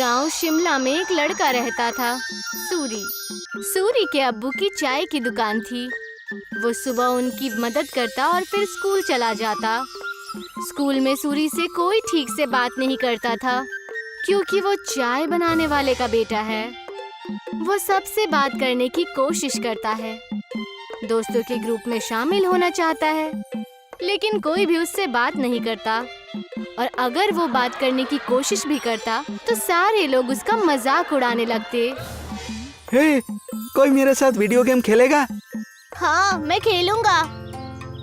गांव शिमला में एक लड़का रहता था, सूरी। सूरी के अब्बू की चाय की दुकान थी। वो सुबह उनकी मदद करता और फिर स्कूल चला जाता। स्कूल में सूरी से कोई ठीक से बात नहीं करता था, क्योंकि वो चाय बनाने वाले का बेटा है। वो सबसे बात करने की कोशिश करता है, दोस्तों के ग्रुप में शामिल होना चाहता है, लेकिन कोई भी उससे बात नहीं करता। और अगर वो बात करने की कोशिश भी करता तो सारे लोग उसका मजाक उड़ाने लगते। हे, कोई मेरे साथ वीडियो गेम खेलेगा? हाँ, मैं खेलूंगा।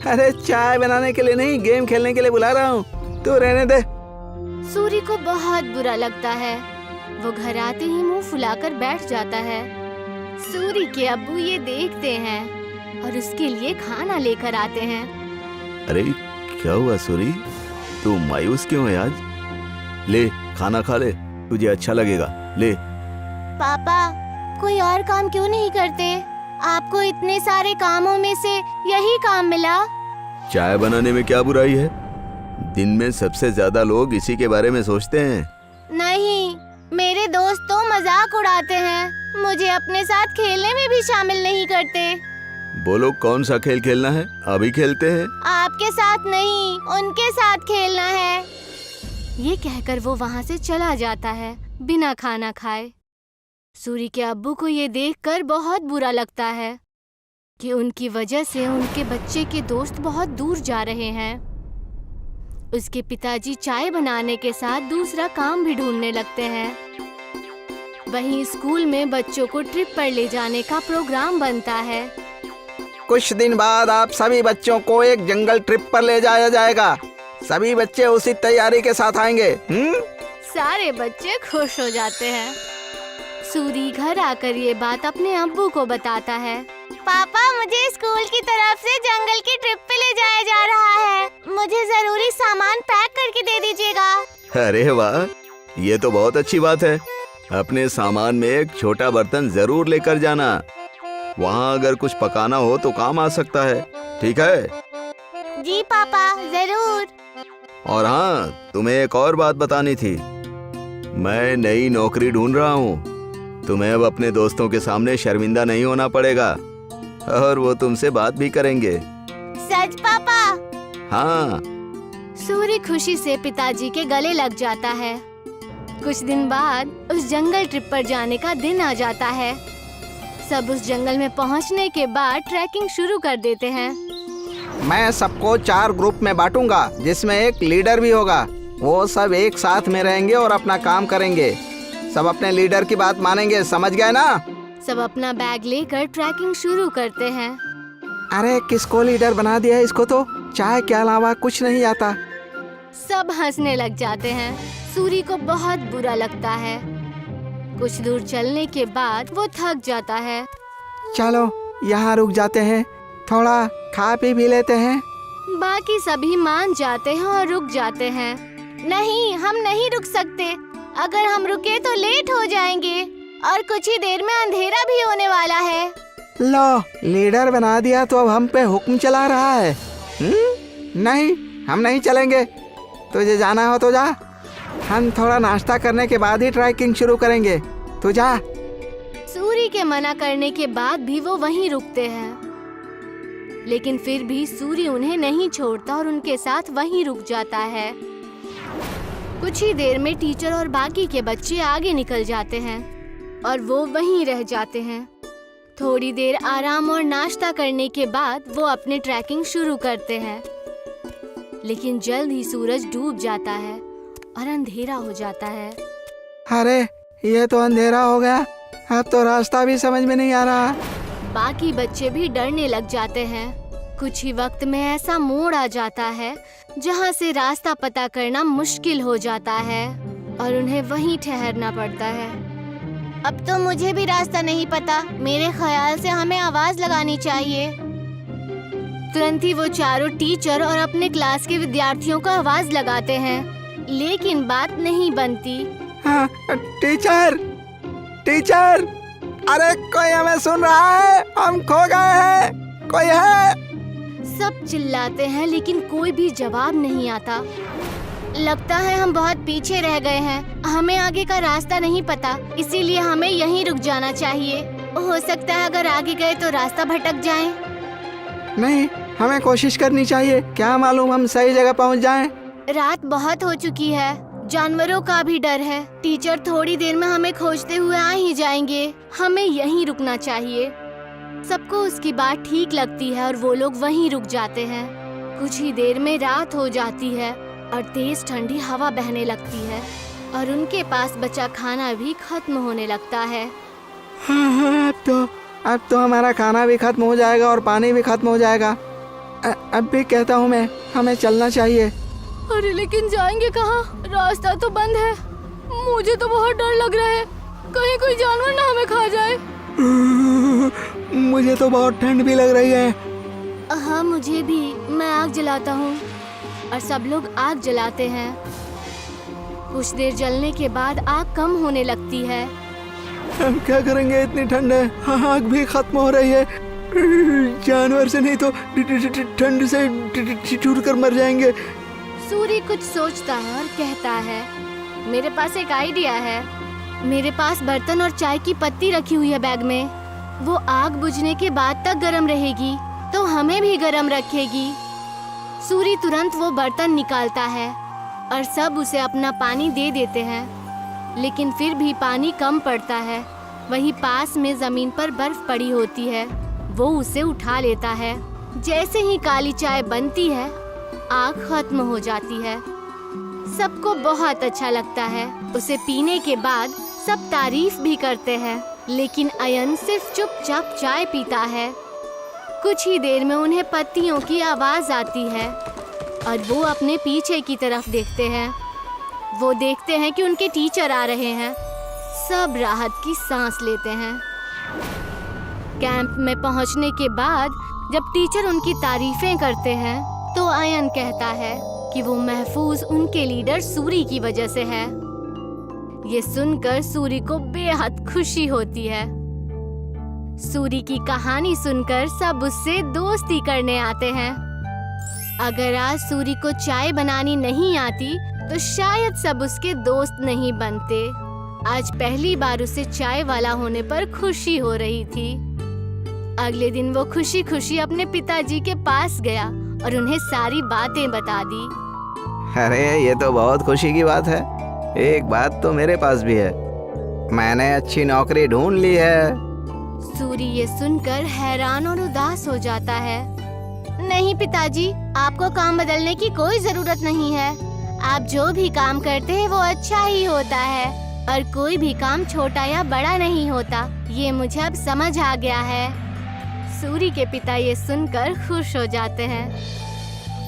अरे चाय बनाने के लिए नहीं, गेम खेलने के लिए बुला रहा हूँ, तू रहने दे। सूरी को बहुत बुरा लगता है। वो घर आते ही मुंह फुलाकर बैठ जाता है। सूरी के अब्बू ये देखते हैं और उसके लिए खाना लेकर आते हैं। अरे क्या हुआ सूरी, तू मायूस क्यों है आज? ले खाना खा ले, तुझे अच्छा लगेगा। ले। पापा, कोई और काम क्यों नहीं करते? आपको इतने सारे कामों में से यही काम मिला। चाय बनाने में क्या बुराई है? दिन में सबसे ज्यादा लोग इसी के बारे में सोचते हैं। नहीं, मेरे दोस्त तो मजाक उड़ाते हैं, मुझे अपने साथ खेलने में भी शामिल नहीं करते। बोलो कौन सा खेल खेलना है, अभी खेलते हैं। आपके साथ नहीं, उनके साथ खेलना है। ये कहकर वो वहाँ से चला जाता है बिना खाना खाए। सूरी के अब्बू को ये देखकर बहुत बुरा लगता है कि उनकी वजह से उनके बच्चे के दोस्त बहुत दूर जा रहे हैं। उसके पिताजी चाय बनाने के साथ दूसरा काम भी ढूंढने लगते हैं। वहीं स्कूल में बच्चों को ट्रिप पर ले जाने का प्रोग्राम बनता है। कुछ दिन बाद आप सभी बच्चों को एक जंगल ट्रिप पर ले जाया जाएगा। सभी बच्चे उसी तैयारी के साथ आएंगे। सारे बच्चे खुश हो जाते हैं। सूरी घर आकर ये बात अपने अब्बू को बताता है। पापा, मुझे स्कूल की तरफ से जंगल की ट्रिप पे ले जाया जा रहा है। मुझे जरूरी सामान पैक करके दे दीजिएगा। अरे वाह, ये तो बहुत अच्छी बात है। अपने सामान में एक छोटा बर्तन जरूर लेकर जाना। वहाँ अगर कुछ पकाना हो तो काम आ सकता है, ठीक है? जी पापा, जरूर। और हाँ, तुम्हें एक और बात बतानी थी। मैं नई नौकरी ढूंढ रहा हूँ। तुम्हें अब अपने दोस्तों के सामने शर्मिंदा नहीं होना पड़ेगा और वो तुमसे बात भी करेंगे। सच पापा? हाँ। सूरी खुशी से पिताजी के गले लग जाता है। कुछ दिन बाद उस जंगल ट्रिप पर जाने का दिन आ जाता है। सब उस जंगल में पहुंचने के बाद ट्रैकिंग शुरू कर देते हैं। मैं सबको 4 ग्रुप में बांटूंगा, जिसमें एक लीडर भी होगा। वो सब एक साथ में रहेंगे और अपना काम करेंगे। सब अपने लीडर की बात मानेंगे, समझ गए ना? सब अपना बैग लेकर ट्रैकिंग शुरू करते हैं। अरे किसको लीडर बना दिया है? इसको तो चाय के अलावा कुछ नहीं आता। सब हंसने लग जाते हैं। सूरी को बहुत बुरा लगता है। कुछ दूर चलने के बाद वो थक जाता है। चलो यहाँ रुक जाते हैं, थोड़ा खा पी भी लेते हैं। बाकी सभी मान जाते हैं और रुक जाते हैं। नहीं, हम नहीं रुक सकते। अगर हम रुके तो लेट हो जाएंगे और कुछ ही देर में अंधेरा भी होने वाला है। लो, लीडर बना दिया तो अब हम पे हुक्म चला रहा है। नहीं, हम नहीं चलेंगे। तुझे जाना हो तो जा। हम थोड़ा नाश्ता करने के बाद ही ट्रैकिंग शुरू करेंगे। तू जा। सूरी के मना करने के बाद भी वो वहीं रुकते हैं, लेकिन फिर भी सूरी उन्हें नहीं छोड़ता और उनके साथ वहीं रुक जाता है। कुछ ही देर में टीचर और बाकी के बच्चे आगे निकल जाते हैं और वो वहीं रह जाते हैं। थोड़ी देर आराम और नाश्ता करने के बाद वो अपने ट्रैकिंग शुरू करते हैं, लेकिन जल्द ही सूरज डूब जाता है और अंधेरा हो जाता है। अरे ये तो अंधेरा हो गया, अब तो रास्ता भी समझ में नहीं आ रहा। बाकी बच्चे भी डरने लग जाते हैं। कुछ ही वक्त में ऐसा मोड़ आ जाता है जहाँ से रास्ता पता करना मुश्किल हो जाता है और उन्हें वहीं ठहरना पड़ता है। अब तो मुझे भी रास्ता नहीं पता। मेरे ख्याल से हमें आवाज लगानी चाहिए। तुरंत ही वो चारों टीचर और अपने क्लास के विद्यार्थियों को आवाज लगाते हैं, लेकिन बात नहीं बनती। हाँ, टीचर, टीचर, अरे कोई हमें सुन रहा है? हम खो गए हैं, कोई है? सब चिल्लाते हैं लेकिन कोई भी जवाब नहीं आता। लगता है हम बहुत पीछे रह गए हैं। हमें आगे का रास्ता नहीं पता, इसीलिए हमें यहीं रुक जाना चाहिए। हो सकता है अगर आगे गए तो रास्ता भटक जाएं। नहीं, हमें कोशिश करनी चाहिए। क्या मालूम हम सही जगह पहुंच जाएं। रात बहुत हो चुकी है, जानवरों का भी डर है। टीचर थोड़ी देर में हमें खोजते हुए आ ही जाएंगे। हमें यहीं रुकना चाहिए। सबको उसकी बात ठीक लगती है और वो लोग वहीं रुक जाते हैं। कुछ ही देर में रात हो जाती है और तेज ठंडी हवा बहने लगती है और उनके पास बचा खाना भी खत्म होने लगता है। हाँ, अब तो हमारा खाना भी खत्म हो जाएगा और पानी भी खत्म हो जाएगा। अब भी कहता हूँ मैं, हमें चलना चाहिए। अरे लेकिन जाएंगे कहाँ? रास्ता तो बंद है। मुझे तो बहुत डर लग रहा है, कहीं कोई जानवर ना हमें खा जाए। मुझे तो बहुत ठंड भी लग रही है। हाँ मुझे भी। मैं आग जलाता हूँ और सब लोग आग जलाते हैं। कुछ देर जलने के बाद आग कम होने लगती है। हम क्या करेंगे, इतनी ठंड है, आग भी खत्म हो रही है। जानवर से नहीं तो ठंड से ठिठुर कर मर जाएंगे। सूरी कुछ सोचता है और कहता है, मेरे पास एक आइडिया है। मेरे पास बर्तन और चाय की पत्ती रखी हुई है बैग में। वो आग बुझने के बाद तक गर्म रहेगी तो हमें भी गर्म रखेगी। सूरी तुरंत वो बर्तन निकालता है और सब उसे अपना पानी दे देते हैं, लेकिन फिर भी पानी कम पड़ता है। वहीं पास में जमीन पर बर्फ पड़ी होती है। वो उसे उठा लेता है। जैसे ही काली चाय बनती है, आग खत्म हो जाती है। सबको बहुत अच्छा लगता है। उसे पीने के बाद सब तारीफ भी करते हैं, लेकिन अयन सिर्फ चुपचाप चाय पीता है। कुछ ही देर में उन्हें पत्तियों की आवाज आती है और वो अपने पीछे की तरफ देखते हैं। वो देखते हैं कि उनके टीचर आ रहे हैं। सब राहत की सांस लेते हैं। कैंप में पहुंचने के बाद जब टीचर उनकी तारीफें करते हैं तो अयन कहता है कि वो महफूज उनके लीडर सूरी की वजह से है। ये सुनकर सूरी को बेहद खुशी होती है। सूरी की कहानी सुनकर सब उससे दोस्ती करने आते हैं। अगर आज सूरी को चाय बनानी नहीं आती तो शायद सब उसके दोस्त नहीं बनते। आज पहली बार उसे चाय वाला होने पर खुशी हो रही थी। अगले दिन वो खुशी खुशी अपने पिताजी के पास गया और उन्हें सारी बातें बता दी। अरे ये तो बहुत खुशी की बात है। एक बात तो मेरे पास भी है, मैंने अच्छी नौकरी ढूंढ ली है। सूरी ये सुनकर हैरान और उदास हो जाता है। नहीं पिताजी, आपको काम बदलने की कोई जरूरत नहीं है। आप जो भी काम करते हैं वो अच्छा ही होता है और कोई भी काम छोटा या बड़ा नहीं होता। ये मुझे अब समझ आ गया है। सूरी के पिता ये सुनकर खुश हो जाते हैं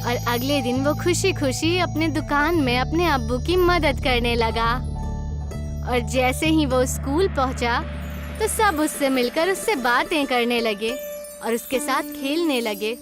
और अगले दिन वो खुशी खुशी अपने दुकान में अपने अब्बू की मदद करने लगा। और जैसे ही वो स्कूल पहुंचा तो सब उससे मिलकर उससे बातें करने लगे और उसके साथ खेलने लगे।